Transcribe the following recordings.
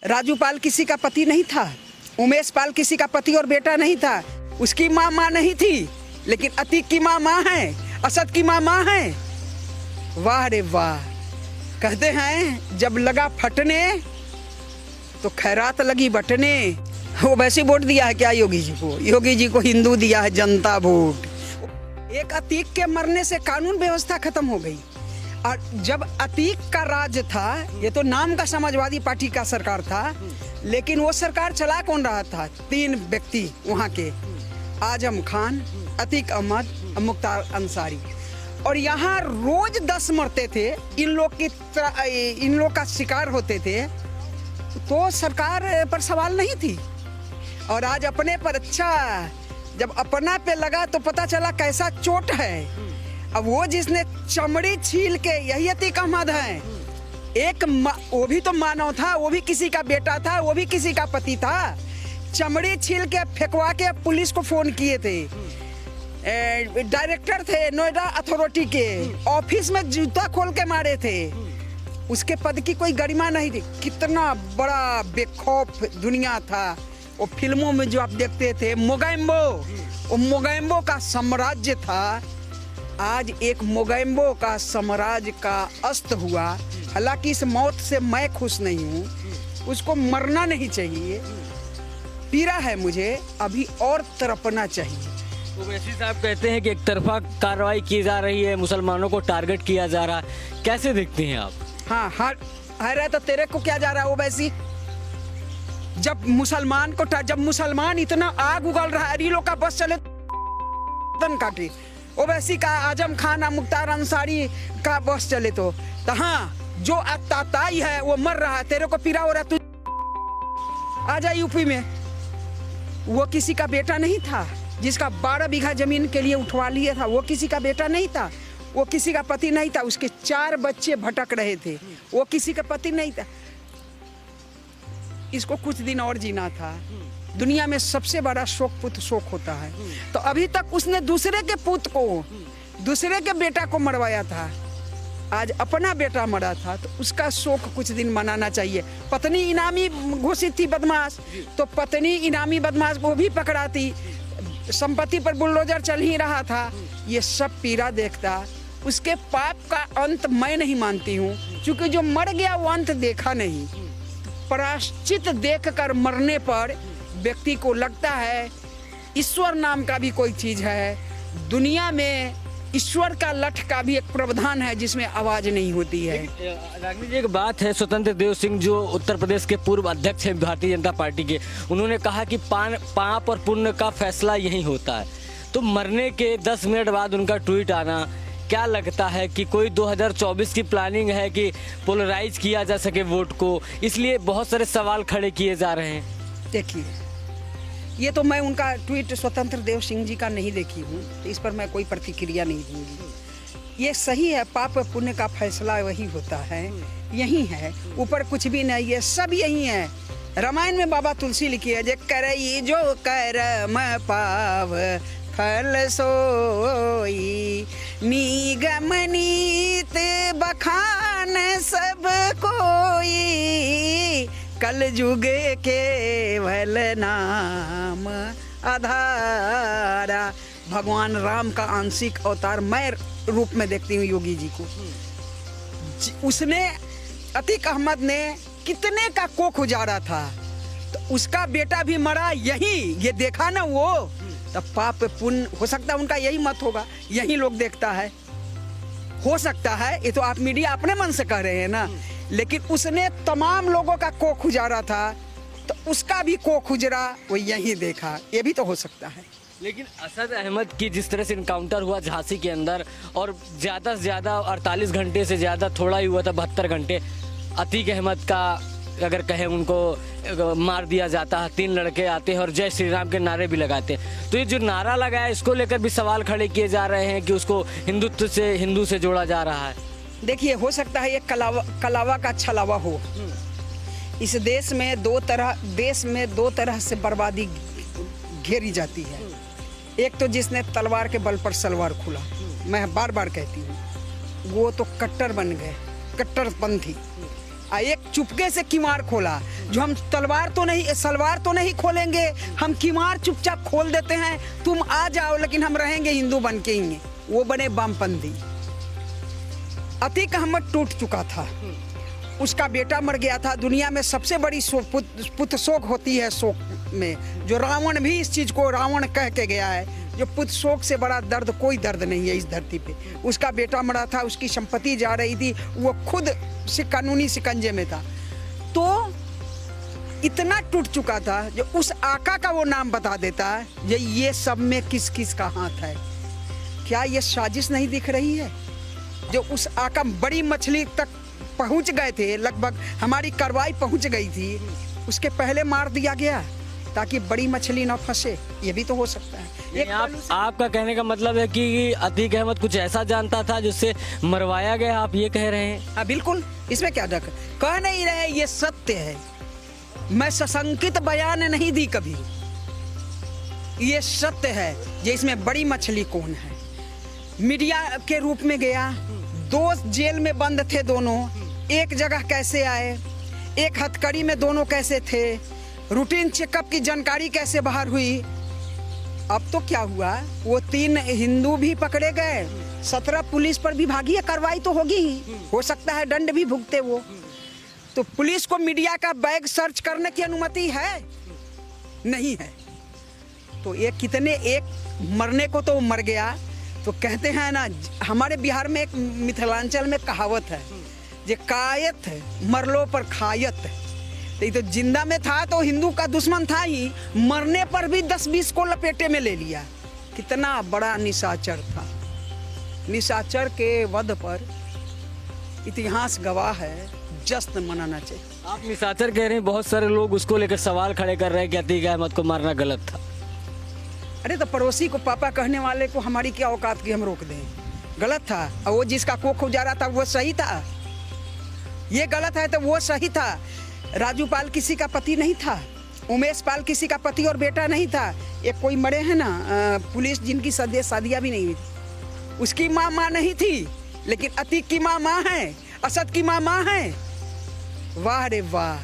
राजू पाल किसी का पति नहीं था, उमेश पाल किसी का पति और बेटा नहीं था। उसकी माँ नहीं थी, लेकिन अतीक की माँ है, असद की माँ है। वाह रे वाह। कहते हैं जब लगा फटने तो खैरात लगी बटने। वो वैसे वोट दिया है क्या योगी जी को? योगी जी को हिंदू दिया है जनता वोट। एक अतीक के मरने से कानून व्यवस्था खत्म हो गई। और जब अतीक का राज था, ये तो नाम का समाजवादी पार्टी का सरकार था, लेकिन वो सरकार चला कौन रहा था? 3 व्यक्ति वहाँ के, आजम खान, अतीक अहमद, मुख्तार अंसारी। और यहाँ रोज 10 मरते थे, इन लोग का शिकार होते थे, तो सरकार पर सवाल नहीं थी। और आज अपने पर, अच्छा जब अपना पे लगा तो पता चला कैसा चोट है। अब वो जिसने चमड़ी छील के, यही अतीक अहमद है। एक वो भी तो मानव था, वो भी किसी का बेटा था, वो भी किसी का पति था। चमड़ी छील के फेंकवा के पुलिस को फोन किए थे। डायरेक्टर थे नोएडा अथॉरिटी के, ऑफिस में जूता खोल के मारे थे। उसके पद की कोई गरिमा नहीं थी। कितना बड़ा बेखौफ दुनिया था। वो फिल्मों में जो आप देखते थे मोगैम्बो, वो मोगैम्बो का साम्राज्य था। आज एक मोगैम्बो का साम्राज्य का अस्त हुआ। हालांकि इस मौत से मैं खुश नहीं हूँ, उसको मरना नहीं चाहिए। पीड़ा है मुझे, अभी और तड़पना चाहिए। ओवैसी साहब कहते हैं कि एक तरफा कार्रवाई की जा रही है, मुसलमानों को टारगेट किया जा रहा है, कैसे देखते हैं आप? हाँ है तो तेरे को क्या जा रहा है ओवैसी? जब मुसलमान इतना आग उगल रहा है, लोग का बस चले तन काटे। ओवैसी का, आजम खान, मुख्तार अंसारी का बस चले तो हाँ, जो ताताई है वो मर रहा है, तेरे को पीड़ा हो रहा है। तू आ जा यूपी में। वो किसी का बेटा नहीं था, जिसका 12 बीघा जमीन के लिए उठवा लिया था, वो किसी का बेटा नहीं था, वो किसी का पति नहीं था। उसके 4 बच्चे भटक रहे थे, वो किसी का पति नहीं था। इसको कुछ दिन और जीना था। दुनिया में सबसे बड़ा शोक पुत्र शोक होता है। तो अभी तक उसने दूसरे के पुत्र को, दूसरे के बेटा को मरवाया था। आज अपना बेटा मरा था, तो उसका शोक कुछ दिन मनाना चाहिए। पत्नी इनामी घोषित थी बदमाश, तो पत्नी इनामी बदमाश को भी पकड़ा थी। संपत्ति पर बुलडोजर चल ही रहा था। ये सब पीड़ा देखता। उसके पाप का अंत मैं नहीं मानती हूँ, क्योंकि जो मर गया वो अंत देखा नहीं। प्रायश्चित देखकर मरने पर व्यक्ति को लगता है ईश्वर नाम का भी कोई चीज है। दुनिया में ईश्वर का लठ का भी एक प्रावधान है, जिसमें आवाज नहीं होती है। रागिनी जी, एक बात है, स्वतंत्र देव सिंह जो उत्तर प्रदेश के पूर्व अध्यक्ष हैं भारतीय जनता पार्टी के, उन्होंने कहा कि पाप और पुण्य का फैसला यही होता है। तो मरने के 10 मिनट बाद उनका ट्वीट आना, क्या लगता है कि कोई 2024 की प्लानिंग है कि पोलराइज किया जा सके वोट को, इसलिए बहुत सारे सवाल खड़े किए जा रहे हैं? देखिए, ये तो मैं उनका ट्वीट स्वतंत्र देव सिंह जी का नहीं देखी हूँ, तो इस पर मैं कोई प्रतिक्रिया नहीं दूंगी। ये सही है, पाप पुण्य का फैसला वही होता है, यही है, ऊपर कुछ भी नहीं है, सब यही है। रामायण में बाबा तुलसी लिखी है, जे करई जो कर्म पाव फल सोई, निगम नीत बखान सब कोई, कल युग केवल नाम आधारा। भगवान राम का आंशिक अवतार मैं रूप में देखती हूँ योगी जी को। उसने, अतीक अहमद ने कितने का कोख उजाड़ा था, तो उसका बेटा भी मरा। यही ये देखा ना वो, तब पाप पुण्य हो सकता है उनका यही मत होगा, यही लोग देखता है, हो सकता है। ये तो आप मीडिया अपने मन से कह रहे हैं ना, लेकिन उसने तमाम लोगों का कोख उजाड़ा था, तो उसका भी कोख उजरा वो यही देखा, ये भी तो हो सकता है। लेकिन असद अहमद की जिस तरह से इनकाउंटर हुआ झांसी के अंदर, और ज़्यादा से ज़्यादा 48 घंटे से ज़्यादा थोड़ा ही हुआ था, 72 घंटे, अतीक अहमद का अगर कहें उनको मार दिया जाता है। 3 लड़के आते हैं और जय श्री राम के नारे भी लगाते हैं। तो ये जो नारा लगा है, इसको लेकर भी सवाल खड़े किए जा रहे हैं कि उसको हिंदू से जोड़ा जा रहा है। देखिए, हो सकता है ये कलावा का छलावा हो। इस देश में दो तरह से बर्बादी घेरी जाती है। एक तो जिसने तलवार के बल पर सलवार खुला, मैं बार बार कहती हूँ, वो तो कट्टर बन गए, कट्टरपंथी। एक चुपके से किवाड़ खोला, जो हम सलवार तो नहीं खोलेंगे, हम किमार चुपचाप खोल देते हैं, तुम आ जाओ लेकिन हम रहेंगे हिंदू बन के ही। वो बने वामपंथी। अतीक अहमद टूट चुका था, उसका बेटा मर गया था। दुनिया में सबसे बड़ी पुत्र शोक होती है, शोक में जो रावण भी इस चीज को रावण कह के गया है, जो पुत्र शोक से बड़ा दर्द कोई दर्द नहीं है इस धरती पे। उसका बेटा मरा था, उसकी संपत्ति जा रही थी, वो खुद कानूनी शिकंजे में था। तो इतना टूट चुका था, जो उस आका का वो नाम बता देता है, ये सब में किस किस का हाथ है। क्या ये साजिश नहीं दिख रही है? जो उस आका बड़ी मछली तक पहुंच गए थे, लगभग हमारी कार्रवाई पहुंच गई थी, उसके पहले मार दिया गया ताकि बड़ी मछली ना फंसे। ये भी तो हो सकता है। आपका कहने का मतलब है कि अतीक अहमद कुछ ऐसा जानता था जिससे मरवाया गया, आप ये कह रहे हैं? हाँ बिल्कुल, इसमें क्या डर, कह नहीं रहे, ये सत्य है। मैं सशंकित बयान नहीं दी कभी, ये सत्य है। ये इसमें बड़ी मछली कौन है? मीडिया के रूप में गया, 2 जेल में बंद थे दोनों, एक जगह कैसे आए, एक हथकड़ी में दोनों कैसे थे, रूटीन चेकअप की जानकारी कैसे बाहर हुई। अब तो क्या हुआ, वो 3 हिंदू भी पकड़े गए, 17 पुलिस पर विभागीय कार्रवाई तो होगी ही, हो सकता है दंड भी भुगते वो। तो पुलिस को मीडिया का बैग सर्च करने की अनुमति है? नहीं है। तो ये कितने, एक मरने को तो मर गया। तो कहते हैं ना, हमारे बिहार में एक मिथिलांचल में कहावत है, जे कायत मरलो पर खायत। तो जिंदा में था तो हिंदू का दुश्मन था ही, मरने पर भी 10-20 को लपेटे में ले लिया। कितना बड़ा निशाचर था। निशाचर के वध पर इतिहास गवाह है, जश्न मनाना चाहिए। आप निशाचर कह रहे हैं, बहुत सारे लोग उसको लेकर सवाल खड़े कर रहे हैं कि अतीक अहमद को मारना गलत था। अरे तो पड़ोसी को पापा कहने वाले को हमारी क्या औकात की हम रोक दें? गलत था। और वो जिसका कोख उजारा था वो सही था। ये गलत है तो वो सही था। राजू पाल किसी का पति नहीं था, उमेश पाल किसी का पति और बेटा नहीं था। एक कोई मरे हैं ना पुलिस, जिनकी शादियाँ भी नहीं हुई, उसकी माँ नहीं थी, लेकिन अतीक की माँ है, असद की माँ है। वाह रे वाह।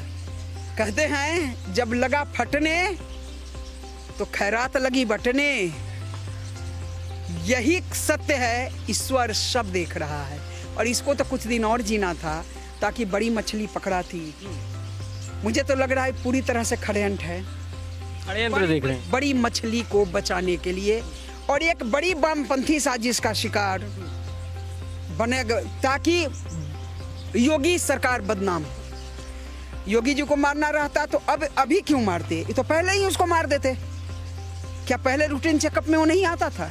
कहते हैं जब लगा फटने तो खैरात लगी बटने। यही सत्य है। ईश्वर सब देख रहा है, और इसको तो कुछ दिन और जीना था ताकि बड़ी मछली पकड़ा थी। मुझे तो लग रहा है पूरी तरह से षड्यंत्र है, षड्यंत्र देख रहे हैं बड़ी मछली को बचाने के लिए, और एक बड़ी वामपंथी साजिश का शिकार बनेगा ताकि योगी सरकार बदनाम। योगी जी को मारना रहता तो अब अभी क्यों मारते? ये तो पहले ही उसको मार देते। क्या पहले रूटीन चेकअप में वो नहीं आता था?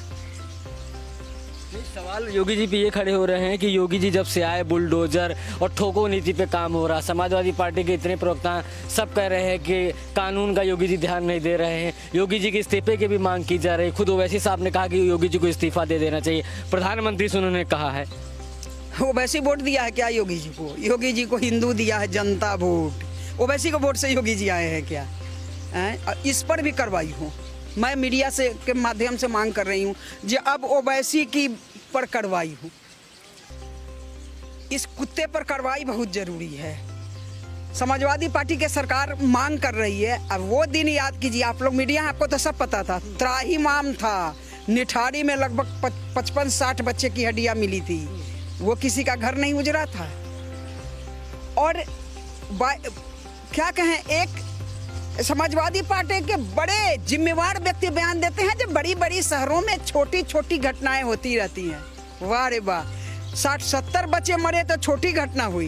सवाल योगी जी पे ये खड़े हो रहे हैं कि योगी जी जब से आए बुलडोजर और ठोको नीति पे काम हो रहा। समाजवादी पार्टी के इतने प्रवक्ता सब कह रहे हैं कि कानून का योगी जी ध्यान नहीं दे रहे हैं। योगी जी के इस्तीफे की भी मांग की जा रही है। खुद ओवैसी साहब ने कहा कि योगी जी को इस्तीफा दे देना चाहिए। प्रधानमंत्री से उन्होंने कहा है। ओवैसी वोट दिया है क्या योगी जी को? योगी जी को हिंदू दिया है जनता वोट। ओवैसी को वोट से योगी जी आए हैं क्या? इस पर भी कार्रवाई हो। मैं मीडिया से के माध्यम से मांग कर रही हूँ कि अब ओवैसी की पर कार्रवाई हो। इस कुत्ते पर कार्रवाई बहुत जरूरी है। समाजवादी पार्टी के सरकार मांग कर रही है। अब वो दिन याद कीजिए आप लोग, मीडिया आपको तो सब पता था। त्राहिमाम था, निठारी में लगभग 55-60 बच्चे की हड्डियां मिली थी। वो किसी का घर नहीं उजड़ा था। और क्या कहें, एक समाजवादी पार्टी के बड़े जिम्मेवार व्यक्ति बयान देते हैं जब बड़ी बड़ी शहरों में छोटी छोटी घटनाएं होती रहती हैं। वाह रे वाह, 60-70 बच्चे मरे तो छोटी घटना हुई।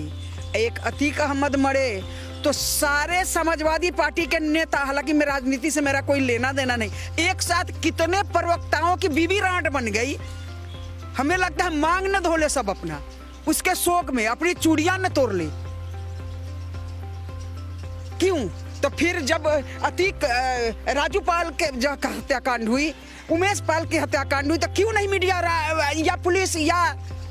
एक अतीक अहमद मरे तो सारे समाजवादी पार्टी के नेता, हालांकि मेरा राजनीति से मेरा कोई लेना देना नहीं, एक साथ कितने प्रवक्ताओं की बीबी रांट बन गई। हमें लगता है मांग न धोले सब अपना, उसके शोक में अपनी चूड़ियां न तोड़ ले। क्यों? तो फिर जब अतीक राजू पाल के हत्याकांड हुई, उमेश पाल की हत्याकांड हुई, तो क्यों नहीं मीडिया या पुलिस या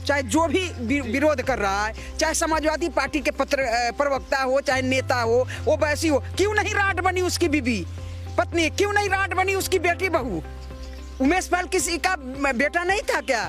चाहे जो भी विरोध कर रहा है, चाहे समाजवादी पार्टी के प्रवक्ता हो, चाहे नेता हो, वो वैसी हो, क्यों नहीं रांट बनी उसकी बीबी पत्नी? क्यों नहीं रांट बनी उसकी बेटी बहू? उमेश पाल किसी का बेटा नहीं था क्या?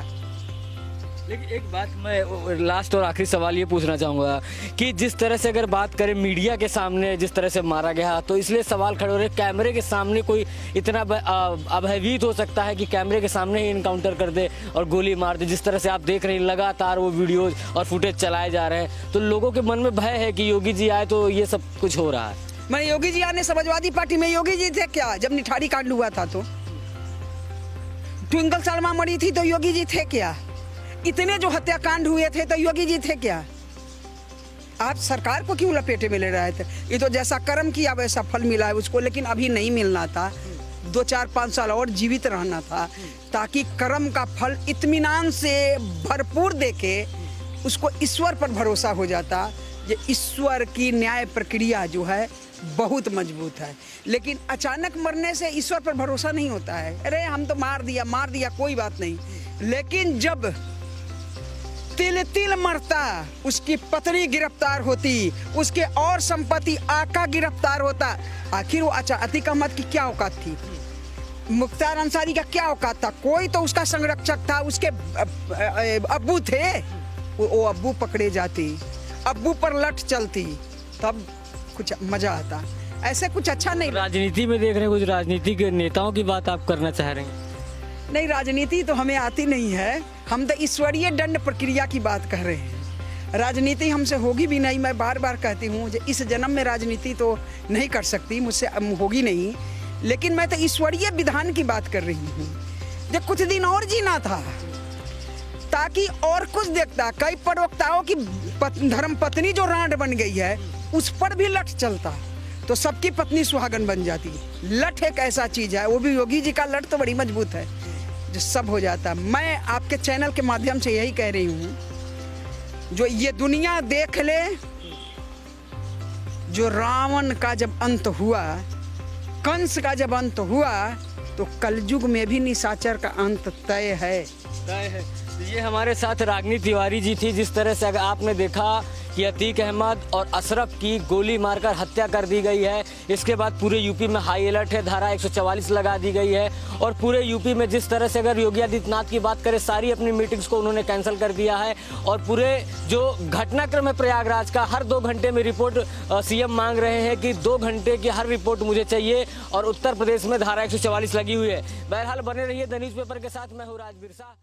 लेकिन एक बात मैं लास्ट और आखिरी सवाल ये पूछना चाहूँगा कि जिस तरह से अगर बात करें मीडिया के सामने जिस तरह से मारा गया, तो इसलिए सवाल खड़े हो रहे, कैमरे के सामने कोई इतना अभयभीत हो सकता है कि कैमरे के सामने ही इनकाउंटर कर दे और गोली मार दे? जिस तरह से आप देख रहे हैं लगातार वो वीडियोज और फुटेज चलाए जा रहे हैं, तो लोगों के मन में भय है कि योगी जी आए तो ये सब कुछ हो रहा है। मैं योगी जी आने समाजवादी पार्टी में योगी जी थे क्या जब निठारी कांड हुआ था? तो ट्विंकल शर्मा मरी थी तो योगी जी थे क्या? इतने जो हत्याकांड हुए थे तो योगी जी थे क्या? आप सरकार को क्यों लपेटे में ले रहे थे? ये तो जैसा कर्म किया वैसा फल मिला है उसको, लेकिन अभी नहीं मिलना था। 2, 4, 5 साल और जीवित रहना था ताकि कर्म का फल इत्मीनान से भरपूर देके उसको ईश्वर पर भरोसा हो जाता। ये ईश्वर की न्याय प्रक्रिया जो है बहुत मजबूत है, लेकिन अचानक मरने से ईश्वर पर भरोसा नहीं होता है। अरे हम तो मार दिया कोई बात नहीं, लेकिन जब तिल तिल मरता, उसकी पत्नी गिरफ्तार होती, उसके और संपत्ति आका गिरफ्तार होता, आखिर वो अतीक अहमद की क्या औकात थी? मुख्तार अंसारी का क्या औकात था? कोई तो उसका संरक्षक था, उसके अब्बू थे, वो अब्बू पकड़े जाते, अब्बू पर लठ चलती, तब कुछ मजा आता। ऐसे कुछ अच्छा नहीं। राजनीति में देख रहे हैं, कुछ राजनीतिक नेताओं की बात आप करना चाह रहे हैं? नहीं, राजनीति तो हमें आती नहीं है, हम तो ईश्वरीय दंड प्रक्रिया की बात कर रहे हैं। राजनीति हमसे होगी भी नहीं। मैं बार बार कहती हूँ इस जन्म में राजनीति तो नहीं कर सकती, मुझसे होगी नहीं, लेकिन मैं तो ईश्वरीय विधान की बात कर रही हूँ। जब कुछ दिन और जीना था ताकि और कुछ देखता। कई प्रवक्ताओं की धर्म पत्नी जो रांड बन गई है उस पर भी लठ चलता तो सबकी पत्नी सुहागन बन जाती। लठ एक ऐसा चीज है, वो भी योगी जी का लठ तो बड़ी मजबूत है जो सब हो जाता। मैं आपके चैनल के माध्यम से यही कह रही हूँ, जो ये दुनिया देख ले, जो रावण का जब अंत हुआ, कंस का जब अंत हुआ, तो कलयुग में भी निशाचर का अंत तय है। ये हमारे साथ रागिनी तिवारी जी थी। जिस तरह से अगर आपने देखा कि अतीक अहमद और अशरफ की गोली मारकर हत्या कर दी गई है, इसके बाद पूरे यूपी में हाई अलर्ट है, धारा 144 लगा दी गई है, और पूरे यूपी में जिस तरह से अगर योगी आदित्यनाथ की बात करें, सारी अपनी मीटिंग्स को उन्होंने कैंसिल कर दिया है, और पूरे जो घटनाक्रम है प्रयागराज का, हर 2 घंटे में रिपोर्ट सीएम मांग रहे हैं कि 2 घंटे की हर रिपोर्ट मुझे चाहिए, और उत्तर प्रदेश में धारा 144 लगी हुई है। बहरहाल बने रहिए द न्यूज़पेपर के साथ। मैं हूँ राज बिरसा।